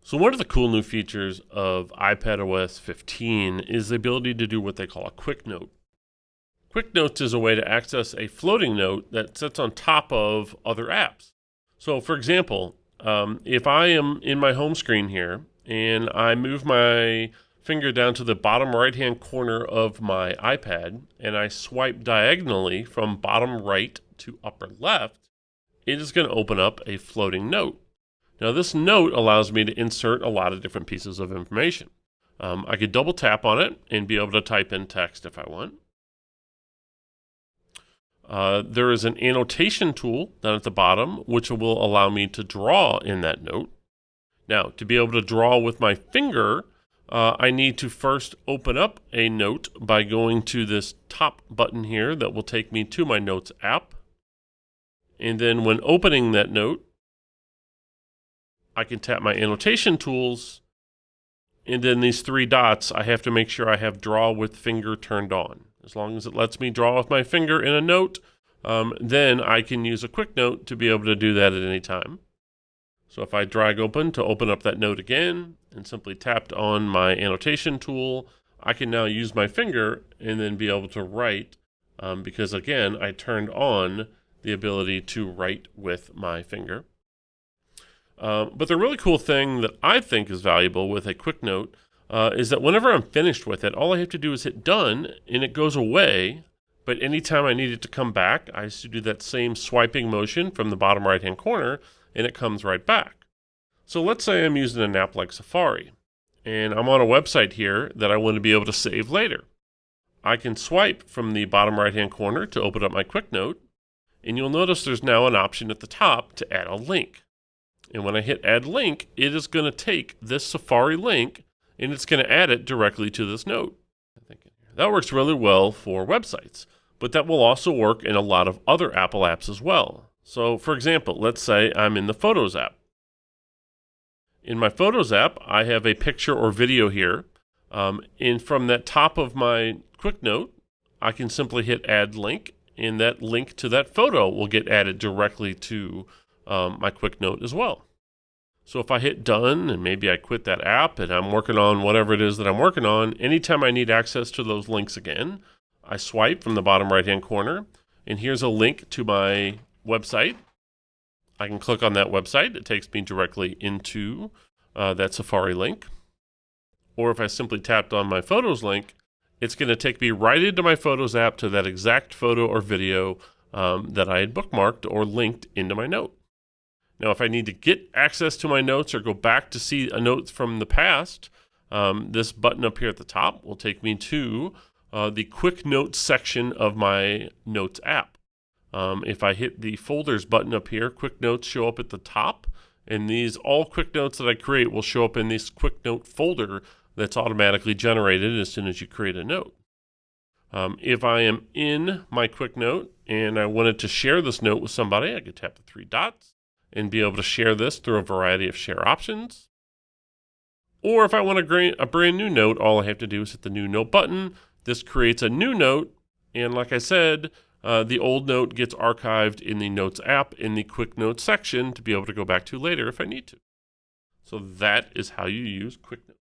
So one of the cool new features of iPadOS 15 is the ability to do what they call a quick note. Quick notes is a way to access a floating note that sits on top of other apps. So for example, if I am in my home screen here and I move my finger down to the bottom right hand corner of my iPad and I swipe diagonally from bottom right to upper left, it is going to open up a floating note. Now this note allows me to insert a lot of different pieces of information. I could double tap on it and be able to type in text if I want. There is an annotation tool down at the bottom which will allow me to draw in that note. Now to be able to draw with my finger, I need to first open up a note by going to this top button here that will take me to my Notes app. And then when opening that note, I can tap my annotation tools, and then these three dots, I have to make sure I have draw with finger turned on. As long as it lets me draw with my finger in a note, then I can use a quick note to be able to do that at any time. So if I drag open to open up that note again and simply tapped on my annotation tool, I can now use my finger and then be able to write because again, I turned on the ability to write with my finger. But the really cool thing that I think is valuable with a quick note is that whenever I'm finished with it, all I have to do is hit done and it goes away. But anytime I need it to come back, I used to do that same swiping motion from the bottom right hand corner and it comes right back. So let's say I'm using an app like Safari and I'm on a website here that I want to be able to save later. I can swipe from the bottom right hand corner to open up my quick note, and you'll notice there's now an option at the top to add a link. And when I hit add link, it is going to take this Safari link and it's going to add it directly to this note. That works really well for websites, but that will also work in a lot of other Apple apps as well. So for example, let's say I'm in the Photos app. In my Photos app, I have a picture or video here. And from that top of my quick note, I can simply hit add link, and that link to that photo will get added directly to my quick note as well. So if I hit done and maybe I quit that app and I'm working on whatever it is that I'm working on, anytime I need access to those links again, I swipe from the bottom right hand corner and here's a link to my website. I can click on that website. It takes me directly into that Safari link. Or if I simply tapped on my Photos link, it's going to take me right into my Photos app to that exact photo or video that I had bookmarked or linked into my note. Now, if I need to get access to my notes or go back to see a note from the past, this button up here at the top will take me to the Quick Notes section of my Notes app. If I hit the Folders button up here, Quick Notes show up at the top, and all Quick Notes that I create will show up in this Quick Note folder that's automatically generated as soon as you create a note. If I am in my Quick Note and I wanted to share this note with somebody, I could tap the three dots and be able to share this through a variety of share options. Or if I want to create a brand new note, all I have to do is hit the new note button. This creates a new note, and like I said, the old note gets archived in the Notes app in the Quick Notes section to be able to go back to later if I need to. So that is how you use Quick Notes.